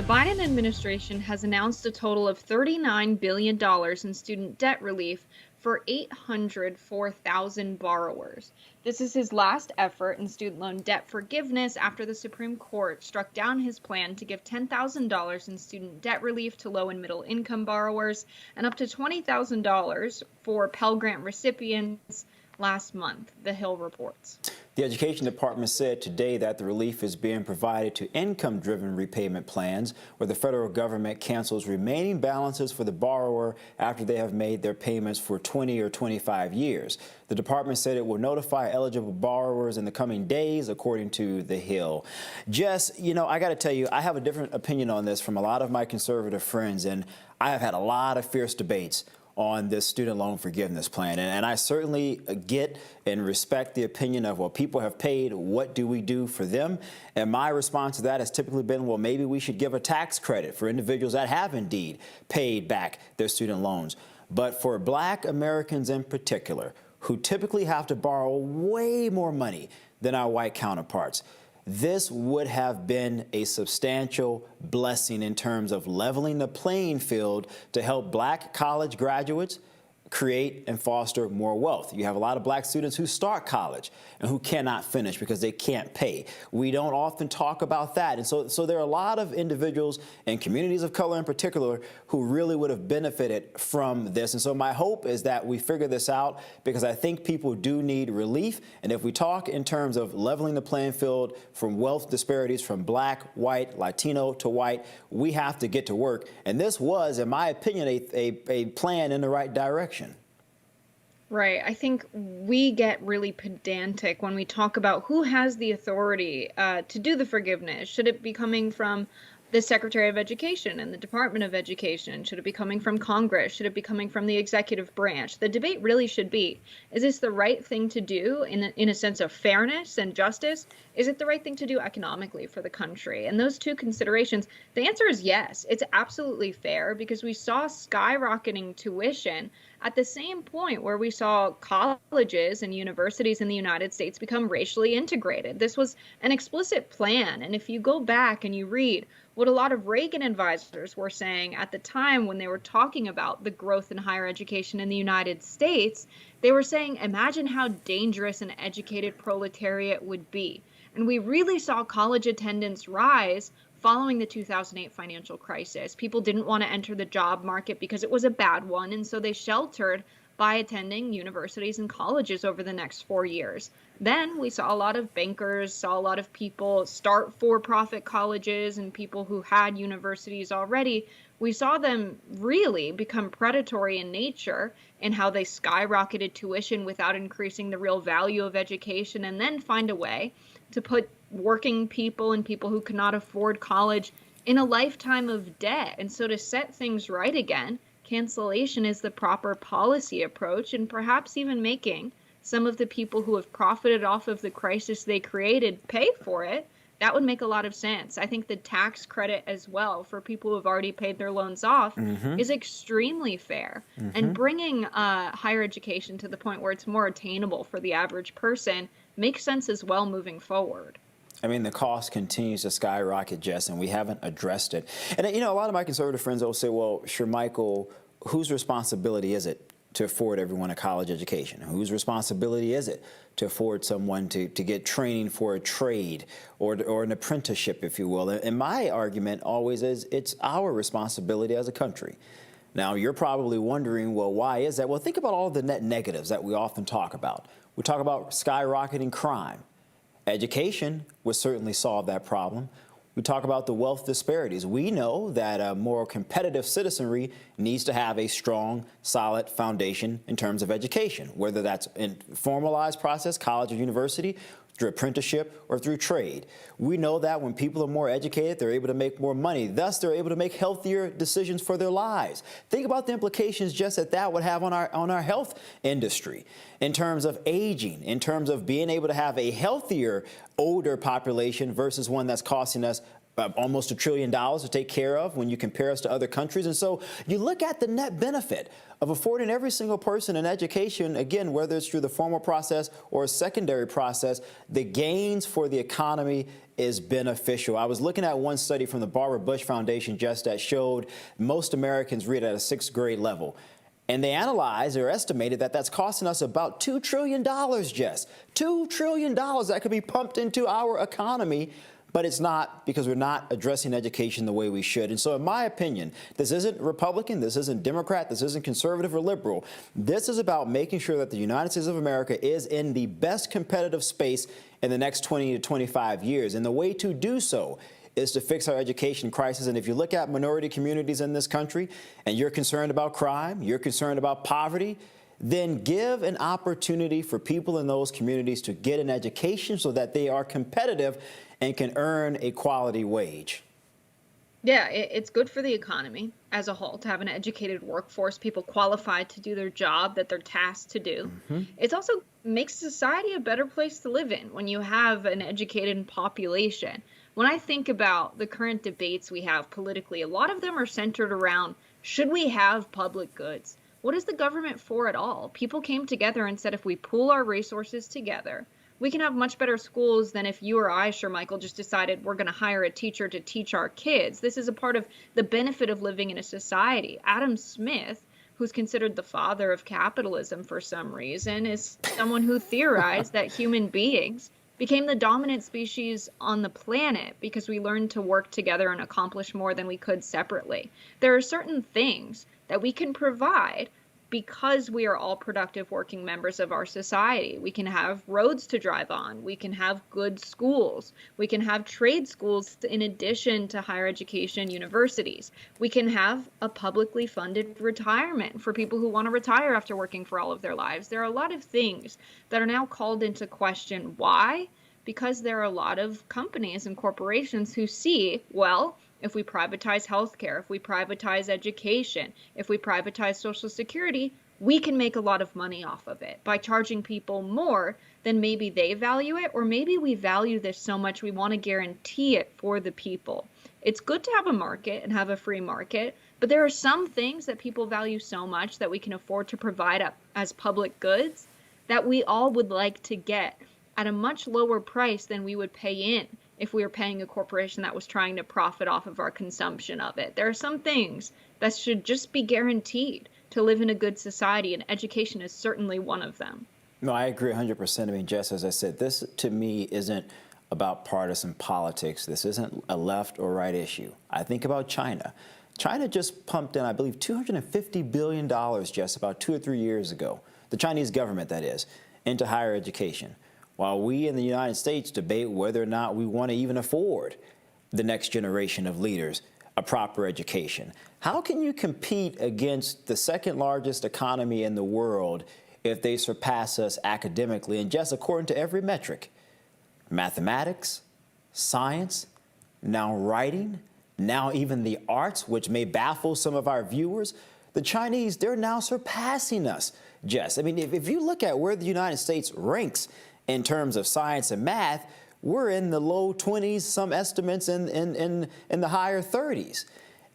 Biden administration has announced a total of $39 billion in student debt relief for 804,000 borrowers. This is his last effort in student loan debt forgiveness after the Supreme Court struck down his plan to give $10,000 in student debt relief to low and middle income borrowers and up to $20,000 for Pell Grant recipients last month, The Hill reports. The Education Department said today that the relief is being provided to income-driven repayment plans where the federal government cancels remaining balances for the borrower after they have made their payments for 20 or 25 years. The department said it will notify eligible borrowers in the coming days, according to The Hill. Jess, I got to tell you, I have a different opinion on this from a lot of my conservative friends, and I have had a lot of fierce debates on this student loan forgiveness plan. And I certainly get and respect the opinion of, well, people have paid, what do we do for them? And my response to that has typically been, well, maybe we should give a tax credit for individuals that have indeed paid back their student loans. But for Black Americans in particular, who typically have to borrow way more money than our white counterparts, this would have been a substantial blessing in terms of leveling the playing field to help Black college graduates create and foster more wealth. You have a lot of Black students who start college and who cannot finish because they can't pay. We don't often talk about that. And so there are a lot of individuals and communities of color in particular who really would have benefited from this. And so my hope is that we figure this out, because I think people do need relief. And if we talk in terms of leveling the playing field from wealth disparities from Black, white, Latino to white, we have to get to work. And this was, in my opinion, a plan in the right direction. Right. I think we get really pedantic when we talk about who has the authority to do the forgiveness. Should it be coming from the Secretary of Education and the Department of Education? Should it be coming from Congress? Should it be coming from the executive branch? The debate really should be, is this the right thing to do in a sense of fairness and justice? Is it the right thing to do economically for the country? And those two considerations, the answer is yes. It's absolutely fair, because we saw skyrocketing tuition at the same point where we saw colleges and universities in the United States become racially integrated. This was an explicit plan. And if you go back and you read what a lot of Reagan advisors were saying at the time when they were talking about the growth in higher education in the United States, they were saying, imagine how dangerous an educated proletariat would be. And we really saw college attendance rise following the 2008 financial crisis. People didn't want to enter the job market because it was a bad one, and so they sheltered by attending universities and colleges over the next 4 years. Then we saw a lot of bankers, saw a lot of people start for-profit colleges, and people who had universities already. We saw them really become predatory in nature in how they skyrocketed tuition without increasing the real value of education, and then find a way to put working people and people who could not afford college in a lifetime of debt. And so to set things right again, cancellation is the proper policy approach, and perhaps even making some of the people who have profited off of the crisis they created pay for it. That would make a lot of sense. I think the tax credit as well for people who have already paid their loans off is extremely fair. And bringing higher education to the point where it's more attainable for the average person makes sense as well moving forward. I mean, the cost continues to skyrocket, Jess, and we haven't addressed it. And, a lot of my conservative friends will say, well, sure, Michael, whose responsibility is it to afford everyone a college education? Whose responsibility is it to afford someone to get training for a trade or an apprenticeship, if you will? And my argument always is it's our responsibility as a country. Now, you're probably wondering, well, why is that? Well, think about all the net negatives that we often talk about. We talk about skyrocketing crime. Education would certainly solve that problem. We talk about the wealth disparities. We know that a more competitive citizenry needs to have a strong, solid foundation in terms of education, whether that's in formalized process, college or university, through apprenticeship or through trade. We know that when people are more educated, they're able to make more money. Thus, they're able to make healthier decisions for their lives. Think about the implications just that would have on our health industry in terms of aging, in terms of being able to have a healthier, older population versus one that's costing us almost $1 trillion to take care of when you compare us to other countries. And so you look at the net benefit of affording every single person an education, again, whether it's through the formal process or a secondary process, the gains for the economy is beneficial. I was looking at one study from the Barbara Bush Foundation just that showed most Americans read at a 6th grade level. And they analyzed or estimated that that's costing us about $2 trillion, Jess. $2 trillion that could be pumped into our economy. But it's not, because we're not addressing education the way we should. And so in my opinion, this isn't Republican, this isn't Democrat, this isn't conservative or liberal. This is about making sure that the United States of America is in the best competitive space in the next 20 to 25 years. And the way to do so is to fix our education crisis. And if you look at minority communities in this country and you're concerned about crime, you're concerned about poverty, then give an opportunity for people in those communities to get an education so that they are competitive and can earn a quality wage. Yeah, it's good for the economy as a whole to have an educated workforce, people qualified to do their job that they're tasked to do. It also makes society a better place to live in when you have an educated population. When I think about the current debates we have politically, a lot of them are centered around, should we have public goods? What is the government for at all? People came together and said, if we pool our resources together, we can have much better schools than if you or I, sure, Michael, just decided we're going to hire a teacher to teach our kids. This is a part of the benefit of living in a society. Adam Smith, who's considered the father of capitalism for some reason, is someone who theorized that human beings became the dominant species on the planet because we learned to work together and accomplish more than we could separately. There are certain things that we can provide because we are all productive working members of our society. We can have roads to drive on. We can have good schools. We can have trade schools in addition to higher education universities. We can have a publicly funded retirement for people who want to retire after working for all of their lives. There are a lot of things that are now called into question. Why? Because there are a lot of companies and corporations who see, well, if we privatize healthcare, if we privatize education, if we privatize Social Security, we can make a lot of money off of it by charging people more than maybe they value it, or maybe we value this so much we want to guarantee it for the people. It's good to have a market and have a free market, but there are some things that people value so much that we can afford to provide up as public goods that we all would like to get at a much lower price than we would pay in if we were paying a corporation that was trying to profit off of our consumption of it. There are some things that should just be guaranteed to live in a good society, and education is certainly one of them. No, I agree 100%. I mean, Jess, as I said, this to me isn't about partisan politics. This isn't a left or right issue. I think about China. China just pumped in, I believe, $250 billion, Jess, about 2 or 3 years ago. The Chinese government, that is, into higher education. While we in the United States debate whether or not we want to even afford the next generation of leaders a proper education. How can you compete against the second largest economy in the world if they surpass us academically? And just according to every metric, mathematics, science, now writing, now even the arts, which may baffle some of our viewers, the Chinese, they're now surpassing us, Jess. I mean, if you look at where the United States ranks in terms of science and math, we're in the low 20s, some estimates in the higher 30s.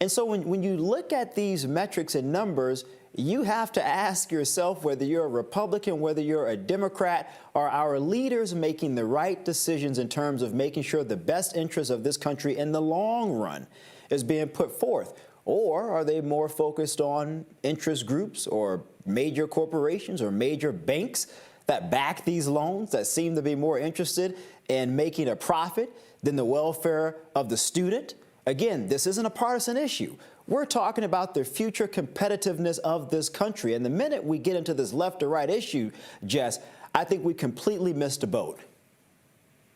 And so when you look at these metrics and numbers, you have to ask yourself whether you're a Republican, whether you're a Democrat, are our leaders making the right decisions in terms of making sure the best interests of this country in the long run is being put forth? Or are they more focused on interest groups or major corporations or major banks that back these loans, that seem to be more interested in making a profit than the welfare of the student? Again, this isn't a partisan issue. We're talking about the future competitiveness of this country. And the minute we get into this left or right issue, Jess, I think we completely missed a boat.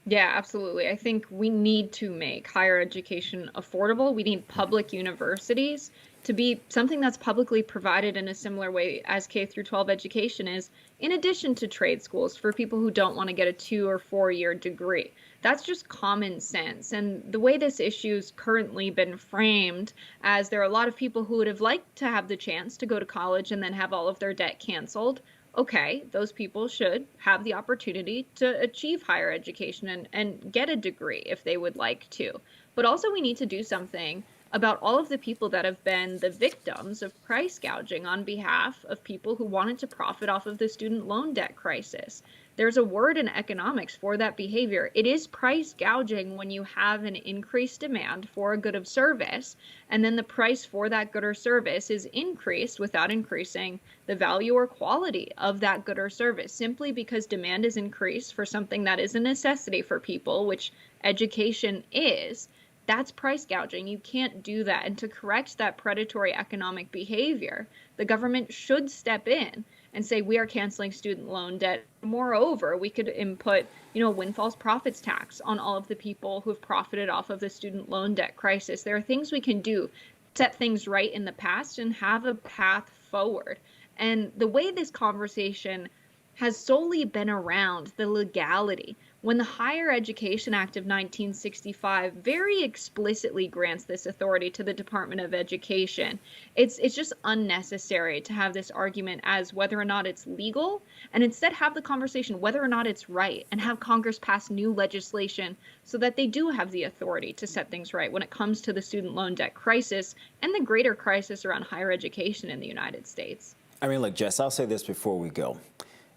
Yeah, absolutely. I think we need to make higher education affordable. We need public universities to be something that's publicly provided in a similar way as K through 12 education is, in addition to trade schools for people who don't want to get a 2 or 4 year degree. That's just common sense. And the way this issue's currently been framed, as there are a lot of people who would have liked to have the chance to go to college and then have all of their debt canceled, okay, those people should have the opportunity to achieve higher education and get a degree if they would like to. But also, we need to do something about all of the people that have been the victims of price gouging on behalf of people who wanted to profit off of the student loan debt crisis. There's a word in economics for that behavior. It is price gouging when you have an increased demand for a good or service, and then the price for that good or service is increased without increasing the value or quality of that good or service, simply because demand is increased for something that is a necessity for people, which education is. That's price gouging. You can't do that. And to correct that predatory economic behavior, the government should step in and say, we are canceling student loan debt. Moreover, we could input, windfalls profits tax on all of the people who have profited off of the student loan debt crisis. There are things we can do, set things right in the past and have a path forward. And the way this conversation has solely been around the legality, when the Higher Education Act of 1965 very explicitly grants this authority to the Department of Education. It's just unnecessary to have this argument as whether or not it's legal, and instead have the conversation whether or not it's right, and have Congress pass new legislation so that they do have the authority to set things right when it comes to the student loan debt crisis and the greater crisis around higher education in the United States. I mean, look, Jess, I'll say this before we go.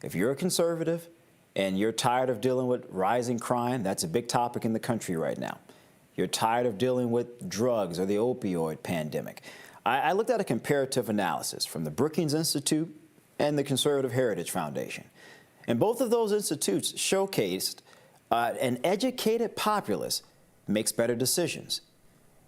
If you're a conservative and you're tired of dealing with rising crime, that's a big topic in the country right now. You're tired of dealing with drugs or the opioid pandemic. I looked at a comparative analysis from the Brookings Institute and the Conservative Heritage Foundation. And both of those institutes showcased an educated populace makes better decisions.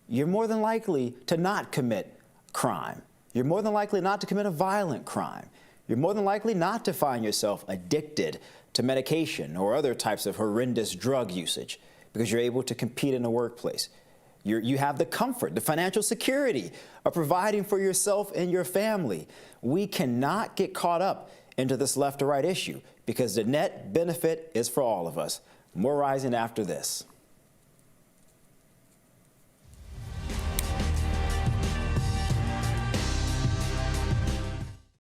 You're more than likely to not commit crime. You're more than likely not to commit a violent crime. You're more than likely not to find yourself addicted to medication or other types of horrendous drug usage because you're able to compete in the workplace. You have the comfort, the financial security of providing for yourself and your family. We cannot get caught up into this left or right issue because the net benefit is for all of us. More Rising after this.